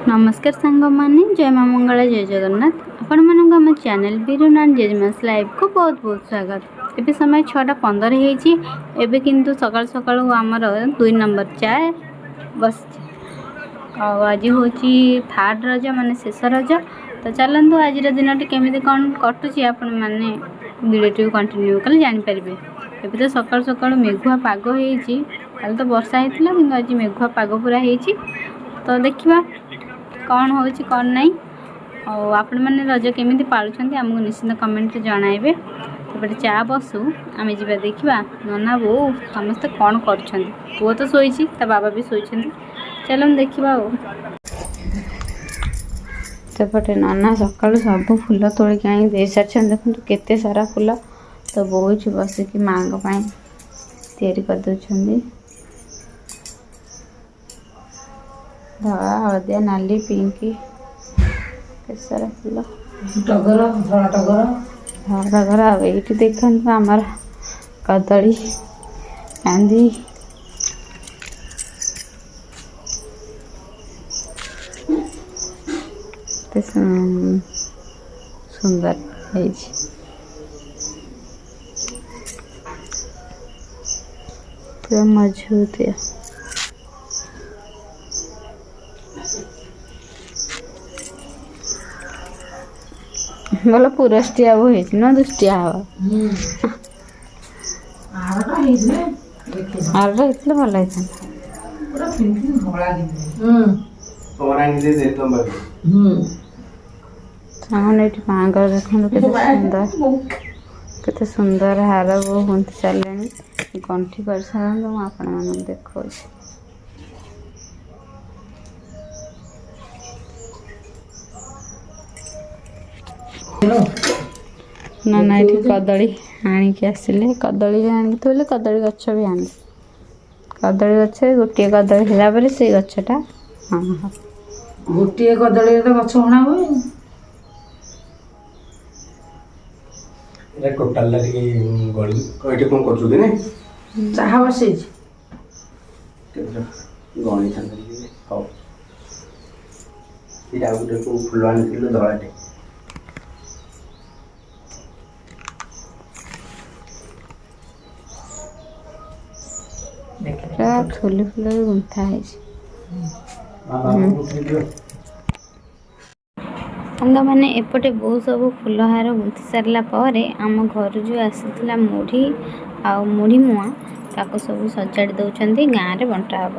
नमस्कार सांग माने जय माँ मंगला जय जगन्नाथ आपण मानक आम चैनल बीरुनाथ जेजमास लाइव को बहुत बहुत स्वागत। एबे समय 6:15 होईची। एबे किंतु सकाळ सकाळ आमर 2 नंबर चाय बस आज होची थर्ड रज माने शेष रज। तो चलतु आज दिन केमी कौन कटुची आपण माने वीडियो कंटिन्यू कले जानि परिबे। एबे तो सकाळ सकाळ मेघुआ पाग होईची। काल तो वर्षा हेतिला किंतु आज मेघुआ पाग पूरा होईची। तो देखिबा कौन होची कौन नहीं और आपण माने रज केमिति पालुछंती हमको निश्चित कमेंट रे जणाइबे। एपटे चा बसु आमे जिबा देखिबा नना बो समस्त कौन करछंती। पुओ तो सोईची ता बाबा भी सोईछंती। चलम देखिबा ओ सेपटे नना सकाळु सब फूल तोड़ी के आई दे सारछन। देखंतु केते सारा फूल तो बोइछ बस कि मांग पाए तयारी कर दोछंती। धला हलदिया नाली पिंकी केसरा फूल टगर धड़ा टगर धरा धरा ये देखते आमर कदली कांदी सुंदर है पूरा मजबूत है। बोला पुरस्टिया वो है न दुष्टिया हवा आरटा इतले भल है पूरा फिनिशिंग धोला तोरानी दे दे तुम बाबू सामने एटी मांगर देखन केते सुंदर हार वो होंती चलेनी गंठी कर सारन तो आपण मन देखो ना ना ये कदली आणिकी आसिले कदली आणिकी थोले कदली गछ भी आनी कदली गछ गोटे कदली होला परे से गछटा हाँ हाँ गोटे कदली तो गछ हणा हुए रे टोटल ला के गली कोइटे कोन करछु दिने चाहा बसे गणी थांदे हो इटा गुटे को फुलवान किलो धळाटे फूल फूल गुंथा है सांग मैंने एपटे बहुत सब फूल हार गुंथि सारा पर आम घर जो आसाला मुढ़ी आ मुढ़ी मुआ ताको सब सजाड़ी दौरान गाँव में बंटा हम।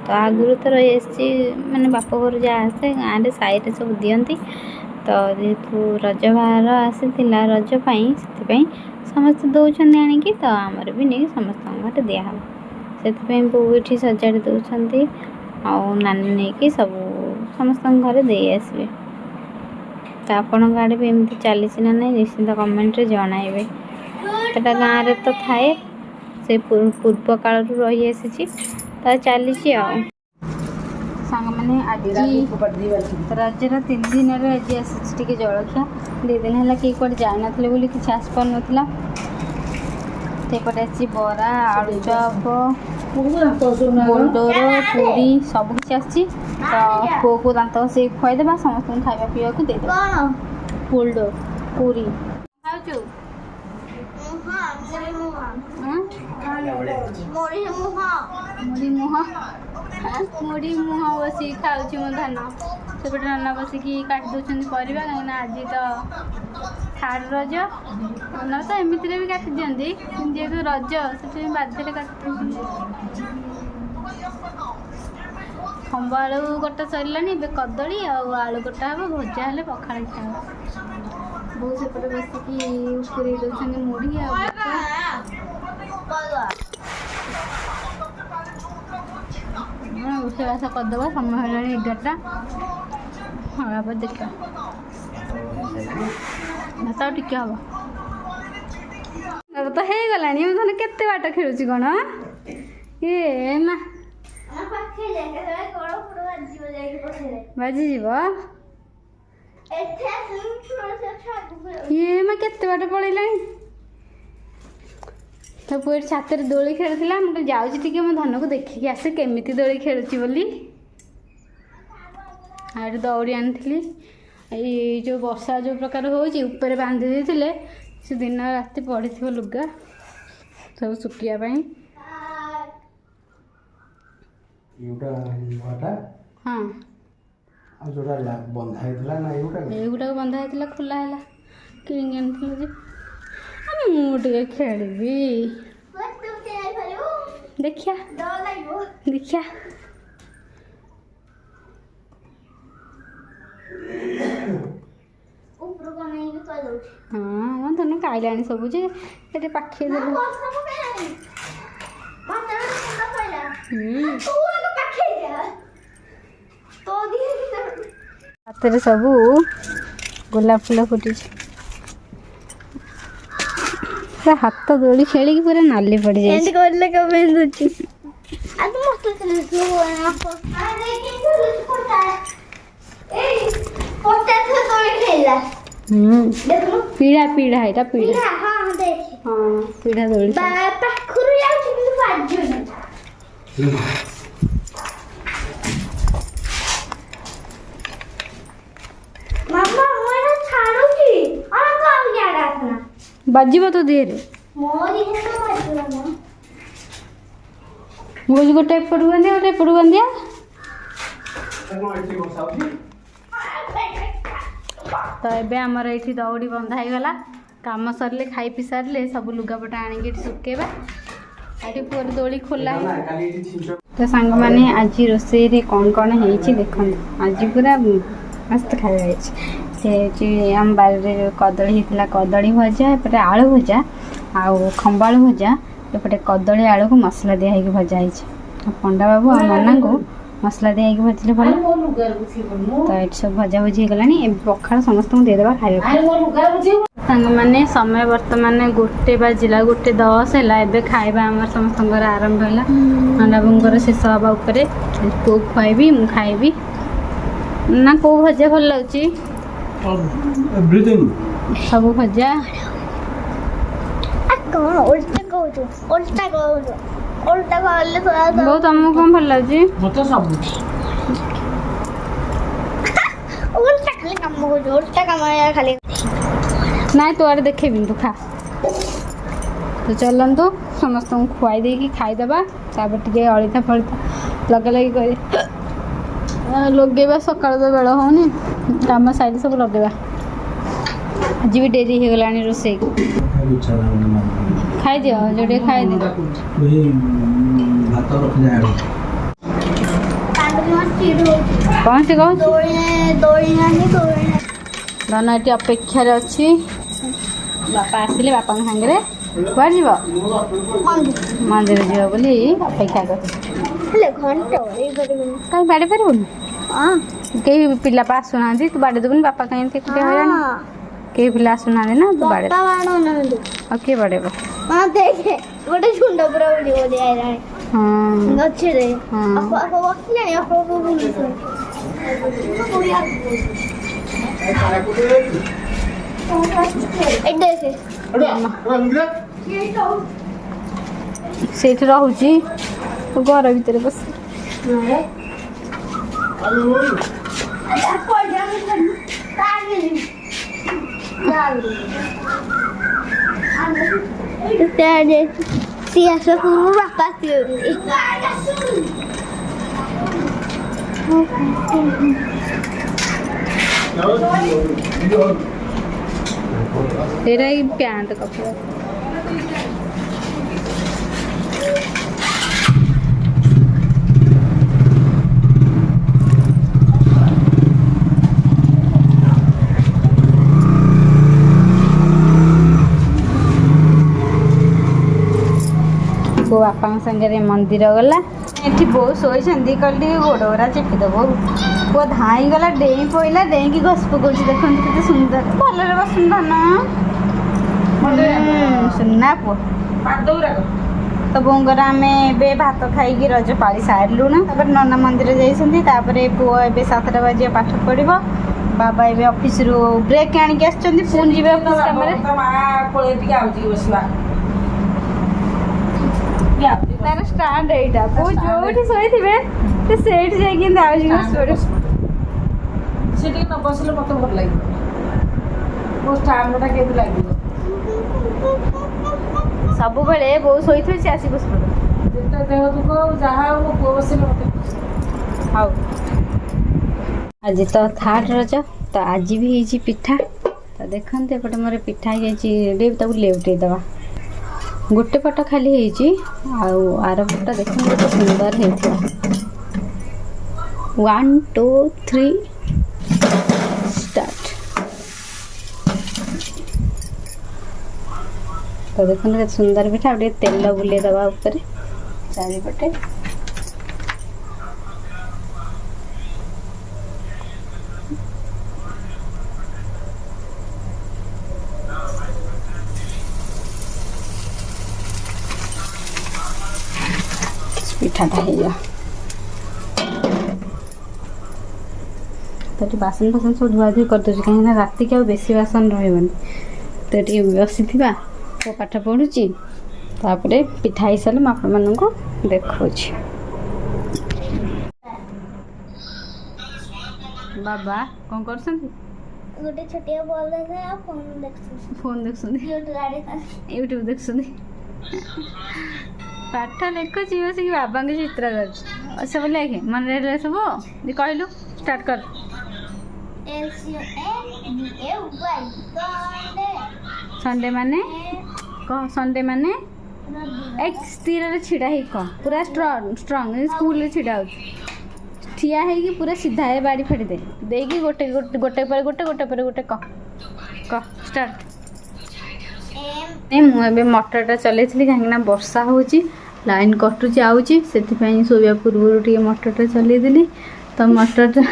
तो आगुरी तो रही माने बाप घर जहाँ आसे गाँव में साई सब दिखती। तो जेहेतु रज बाहर आसाला रजपाई से समस्त दौरान आणिकी तो आमर भी नहीं समस्त दिहब से बो ये सजाड़ी दौरान नानी नहीं सब समस्त घर दे आसबे। तो आपण आड़े भी एमती चली ना ना निश्चिंत कमेंट रे जणाइबे। तो गाँव में तो थाए से पूर्व काल रही आसी तो चली सांग मैंने आज रजर 3 दिन आज आसी जलखिया 2 दिन है कि कौटे जान बोली कि आस पार नाला सेपटे आसी बरा आलू चप बोलडोर पूरी सब किसी आसी। तो पुओ को दांत से खुआदेबा समस्त खावा पीवा को दे बोलडोर पूरी मुढ़ी मुह बस खाऊँ मो धान सेपटे नाना बसिकी काटि दौरान परिवा कहीं आज तो थर्ड रज ना तो एमती भी काटि दिखती जेहतु रज से बाध्य काटि खंब आलू कटा सरलानी कदली आलू कटा हम भजा हेल्ले पखाड़ खाओ बहुत सेपटे बसिकी पूरे दौरान मुढ़ी रोषेबास करदेव समय है 11टा हाँ देखा भात टिके हम तो हो गला मुझे केते बाट खेलुची कौन ये ना बाजी ये मैं केते बाट पलैला तो पुए छातर दोली खेलुला मुझे जाऊँगी मो धन को देखिकी आसे केमिति दोली खेलुची बोली आठ दौड़ी आनी जो वर्षा जो प्रकार होची ऊपर बांधी देते से दिन राति पड़ी थी लुगा सब सुखिया हाँ एगुटा बंधा होता खोला है किणी आनी मुझे खेली देखिया देखिया हाँ तुम खाइला सब ये पाखे हाथ सब गोलाप फूल फुटी हाथ दोड़ी खेल पूरा नाली पड़ जाए पीड़ा पीड़ा है पीड़ा हाँ पीड़ा दोड़ी बाजिब तो देर मुझे गोटे एपटू बांधिया गोटे एपटू बांधिया तो ये आमर ये दौड़ी बंधा होगला कम सरले खाई पी सारे सब लुगापटा आनिक सुखेबा ये पूरा दौड़ी खोला है तो सांग मैंने आज रोसे कौन कौन है देखो आज पूरा मस्त खाई आम बारे कदली होता कदली भजा एपटे आलू भजा आउ खंबालू भजा एपटे कदली आलू को मसला दिया भजा पंडा बाबू आ नना को मसला दिया भजले भल तो ये सब भजा भुजी होगला पखाड़ समस्त देदेबा खाइबा सांग मैंने समय बर्तमान गोटे बाजिला 1:10 है खाइबा आम समस्त आरंभ है नंदा बाबूर शेष हवा उपर को खुआबी मु खाइबी ना को भजा भल लगे सब भजा बहुत तुमको कौन भल लगे ना तो आड़े देखे तू खा तो चलतु समस्त खुआई दे खाईदे टे अलिता फलिता लगे लगे लगेबा सकाल तो बेल होनी कम साइड सब लगेबा आज भी डेरी हो गला रोसे खाई दियो जोड़े खाई दे कौन से कौन धन ये अपेक्षा अच्छी बापा आसिले बापा सांगे कुआ जीव मंदिर जीव बोली अपेक्षा कहीं बाड़ी पारूनी कई पिला आसुना तू बाड़ी देवुनि बापा कहीं हैरान कई पिला आसुना ना तू बाड़े और किए बाड़ेब गोटे झुंड पूरा से रोची घर भितर बस बापा तेरा ही पैंट कपड़ा बापा सागर मंदिर गला ये बो शोती कल गोड़ा चेपीदेव पुआ धाई गला डेई पड़ा डेई घस पकाच देखते के सुंदर भल बसन सुना पुआ तो बोंगर आम ए भात खाई रज पाली सारू ना नना मंदिर जाइए पुआ ए 7टा बजे पाठ पढ़ बाबा ए ऑफिस रु ब्रेक आनिक पुणी जी तार स्टार्ट एटा पु जो शोथे से जाइए ବସିଲେ ମତେ ଭଲ ଲାଗିବ। ମୋ ଷ୍ଟାଣ୍ଡଟା କେମିତି ଲାଗିବ? ସବୁବେଳେ ବୋଉ ଶୋଇଥିବେ ସେ ଆସି ବସି ପଡ଼ିବ। ଯେତେ ଦେହ ଦୁଃଖ ହଉ ଯାହା ହଉ ମୋ ପୁଅ ବସିଲେ ମତେ ଖୁସି। ହଉ ଆଜି ତ ଥାର୍ଡ ରଜ, ତ ଆଜି ବି ହେଇଛି ପିଠା। ତ ଦେଖନ୍ତୁ ଏପଟେ ମୋର ପିଠା ହେଇଯାଇଛି ରେଡ଼ି, ତାକୁ ଲେଉଟେଇ ଦେବା। ଗୋଟେ ପଟ ଖାଲି ହେଇଛି, ଆଉ ଆର ପଟ ଦେଖନ୍ତୁ କେତେ ସୁନ୍ଦର ହେଇଥିଲା। 1 2 3 ଷ୍ଟାର୍ଟ। ତ ଦେଖନ୍ତୁ କେତେ ସୁନ୍ଦର ପିଠା। ଆଉ ଟିକେ ତେଲ ବୁଲେଇ ଦେବା ଉପରେ ଚାରିପଟେ। ପିଠାଟା ହେଇଗଲା। ତ ଏଠି ବାସନ ଫାସନ ସବୁ ଧୁଆଧୁଇ କରିଦେଉଛି, କାହିଁକିନା ରାତିକି ଆଉ ବେଶୀ ବାସନ ରହିବନି। ତ ଟିକେ ବସିଥିବା, ପୁଅ ପାଠ ପଢ଼ୁଛି, ତାପରେ ପିଠା ହେଇସାରିଲେ ମୁଁ ଆପଣମାନଙ୍କୁ ଦେଖାଉଛି। ବାବା କ'ଣ କରୁଛନ୍ତି? ଗୋଟେ ଛୋଟିଆ ବଲ୍ ଦେଖେ ଆଉ ଫୋନ୍ ଦେଖୁଛନ୍ତି। ଫୋନ୍ ଦେଖୁଛନ୍ତି, ୟୁଟ୍ୟୁବ ଦେଖୁଛନ୍ତି। ପାଠ ଲେଖୁଛି ବସିକି ବାବାଙ୍କ ଚିତ୍ର କରୁଛି। ସବୁ ଲେଖେ, ମନେ ରହିଲେ ସବୁ। କହିଲୁ ଷ୍ଟାର୍ଟ କର। ସଣ୍ଡେ ମାନେ କହ, ସଣ୍ଡେ ମାନେ ଏକ ସ୍ଥିରରେ ଛିଡ଼ା ହେଇ କହ, ପୁରା ଷ୍ଟ୍ରଙ୍ଗ ସ୍କୁଲରେ ଛିଡ଼ା ହଉଛି। ଠିଆ ହେଇକି ପୁରା ସିଧା ଏ ବାଡ଼ି ଫାଡ଼ି ଦେଇକି ଗୋଟେ ପରେ ଗୋଟେ କହ ଷ୍ଟାର୍ଟ। ମୁଁ ଏବେ ମଟରଟା ଚଲେଇଥିଲି, କାହିଁକିନା ବର୍ଷା ହେଉଛି, ଲାଇନ୍ କଟୁଛି ଆଉଛି, ସେଥିପାଇଁ ଶୋଇବା ପୂର୍ବରୁ ଟିକେ ମଟରଟା ଚଲେଇଦେଲି। ତ ମଟରଟା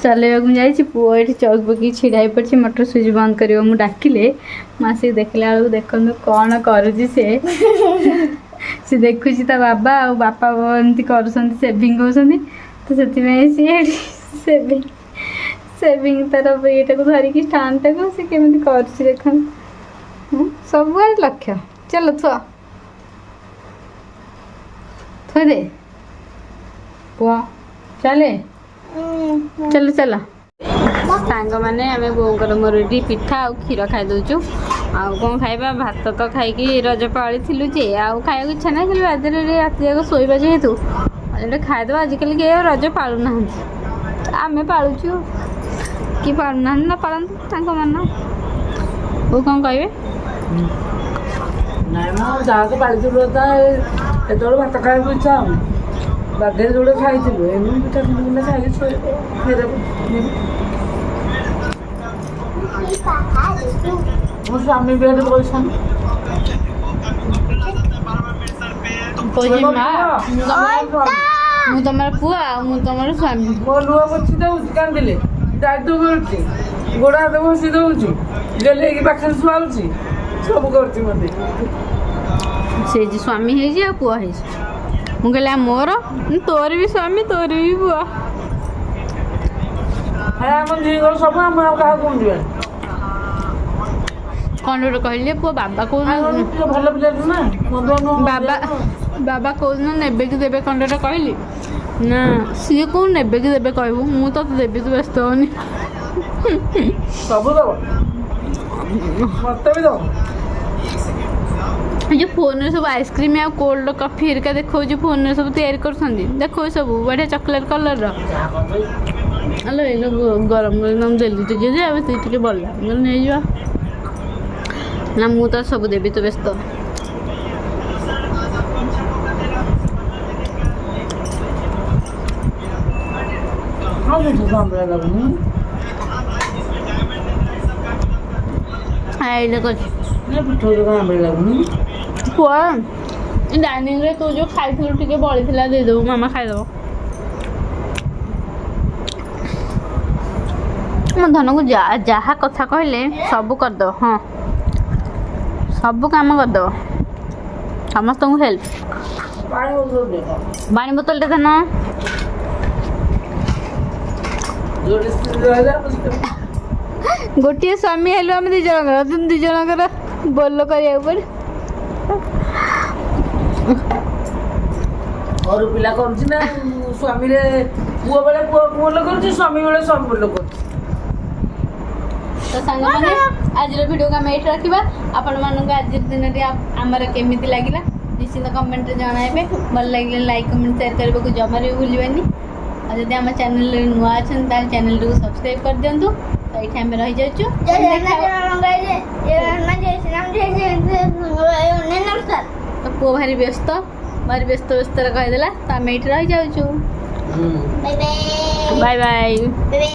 ଚଲେଇବାକୁ ମୁଁ ଯାଇଛି, ପୁଅ ଏଠି ଚୌକି ପକେଇକି ଛିଡ଼ା ହେଇପଡ଼ିଛି। ମଟର ସୁଇଚ୍ ବନ୍ଦ କରିବ ମୁଁ ଡାକିଲେ, ମୁଁ ଆସିକି ଦେଖିଲା ବେଳକୁ ଦେଖନ୍ତୁ କ'ଣ କରୁଛି ସେ ଦେଖୁଛି ତା ବାବା ଆଉ ବାପା ଏମିତି କରୁଛନ୍ତି, ସେଭିଂ କରୁଛନ୍ତି। ତ ସେଥିପାଇଁ ସିଏ ସେଭିଂ ତାର ଏଇଟାକୁ ଧରିକି ଷ୍ଟାଣ୍ଡଟାକୁ ସେ କେମିତି କରୁଛି ଦେଖନ୍ତୁ। ସବୁଆଡ଼େ ଲକ୍ଷ୍ୟ। ଚାଲ ଥୋଇଦେ ପୁଅ, ଚାଲେ ଚାଲ। ସାଙ୍ଗମାନେ ଆମେ ବୋଉଙ୍କର ମୋର ଏଠି ପିଠା ଆଉ କ୍ଷୀର ଖାଇଦେଉଛୁ। ଆଉ କ'ଣ ଖାଇବା, ଭାତ ତ ଖାଇକି ରଜ ପାଳିଥିଲୁ ଯେ ଆଉ ଖାଇବାକୁ ଇଚ୍ଛା ନାହିଁ। ଖାଲି ବାଧ୍ୟରେ ରାତି ଯାକ ଶୋଇବା ଯେହେତୁ ଗୋଟେ ଖାଇଦେବା। ଆଜିକାଲି କେହି ଆଉ ରଜ ପାଳୁନାହାନ୍ତି, ଆମେ ପାଳୁଛୁ। କି ପାଳୁନାହାନ୍ତି ନ ପାଳନ୍ତୁ ତାଙ୍କ ମନ। ବୋଉ କ'ଣ କହିବେ? ନାଇଁ ମ, ଯାହା ତ ପାଳିଥିଲୁ ଏତେବେଳେ ଭାତ ଖାଇବାକୁ ଇଚ୍ଛା ହଉନି। ବାଧ୍ୟରେ ଯୋଉଟା ଖାଇଥିଲୁ, ଏମିତି ପିଠା ଖଣ୍ଡେ ଖାଇକି ଖାଇଦେବୁ। ମୋ ସ୍ୱାମୀ ବି ଏଠି ବସିଛନ୍ତି। ମୁଁ ତମର ପୁଅ ଆଉ ମୁଁ ତମର ସ୍ୱାମୀ। ମୋ ଲୁହ ପୋଛି ଦେଉଛି କାନ୍ଦିଲେ, ଦାୟିତ୍ୱ କରୁଛି, ଗୋଡ଼ ହାତ ଘଷି ଦେଉଛି, ଗେଲେଇକି ପାଖରେ ଶୁଆଉଛି, ସବୁ କରୁଛି ମୋତେ। ସେ ଯେ ସ୍ୱାମୀ ହେଇଛି ଆଉ ପୁଅ ହେଇଛି। ମୁଁ କହିଲି ମୋର ତୋର ବି ସ୍ୱାମୀ, ତୋର ବି ପୁଅ। ଆମ ଝିଅଙ୍କର ସବୁ, ଆମେ ଆଉ କାହାକୁ କଣ ଯିବା? କ'ଣ ଗୋଟେ କହିଲେ ପୁଅ? ବାବା କୋଉଦିନ ଭଲ ପିଲାଠୁ ନା, ବାବା କୋଉଦିନ ନେବେ କି ଦେବେ କ'ଣ ଗୋଟେ କହିଲି ନା, ସିଏ କୋଉ ନେବେ କି ଦେବେ କହିବୁ, ମୁଁ ତ ଦେବି, ତୁ ବ୍ୟସ୍ତ ହଉନି। ସବୁ ଦବ, ମତେ ବି ଦବ। ଏ ଯେଉଁ ଫୋନ୍ରେ ସବୁ ଆଇସ୍କ୍ରିମ୍ ଆଉ କୋଲ୍ଡ କଫି ହେରିକା ଦେଖାଉଛି, ଫୋନ୍ରେ ସବୁ ତିଆରି କରୁଛନ୍ତି, ଦେଖାଉଛି ସବୁ ବଢ଼ିଆ ଚକୋଲେଟ୍ କଲର୍ର। ଆଲୋ ଏଇଲୋ ଗରମ ଗରମ ଦେଲି ଟିକେ ଯେ ଆମେ ଟିକେ ଭଲ ନେଇଯିବା ନା, ମୁଁ ତ ସବୁ ଦେବି, ତୁ ବ୍ୟସ୍ତ। ପୁଅ ଡାଇନିଂରେ ତୁ ଯେଉଁ ଖାଇଥିଲୁ ଟିକେ ବଳିଥିଲା, ଦେଇଦେବୁ, ମାମା ଖାଇଦେବ। ମୋ ଧନକୁ ଯାହା କଥା କହିଲେ ସବୁ କରିଦେବ। ହଁ, ସବୁ କାମ କରିଦେବ, ସମସ୍ତଙ୍କୁ ହେଲ୍ପ। ପାଣି ବୋତଲଟେ ଧନ। ଗୋଟିଏ ସ୍ୱାମୀ ହେଲୁ ଆମେ ଦୁଇ ଜଣଙ୍କର, ଦୁଇ ଜଣଙ୍କର ବୋଲ କରିବାକୁ ପଡ଼େ। ଘରୁ ପିଲା କରୁଛି ନା, ସ୍ୱାମୀରେ ପୁଅ ବେଳେ ପୁଅ ବୋଲ କରୁଛି, ସ୍ୱାମୀ ବେଳେ ସ୍ୱାମୀ ବୋଲ କରୁଛି। तो सांग मैंने आज वीडियो को आम ये रखा आपण मानक आज दिन आमर केमी लगे निश्चित कमेंट जनइबे भल लगे लाइक कमेंट शेयर करने को जमार भी भूलि और जब आम चैनल नुआ अच्छा चैनल को सब्सक्राइब कर दिंतु तो ये आम रही जाऊँ तो पुओ भारी व्यस्त व्यस्त कहीदेला तो आम ये रही जाऊँ बाय बाय बाय बाय।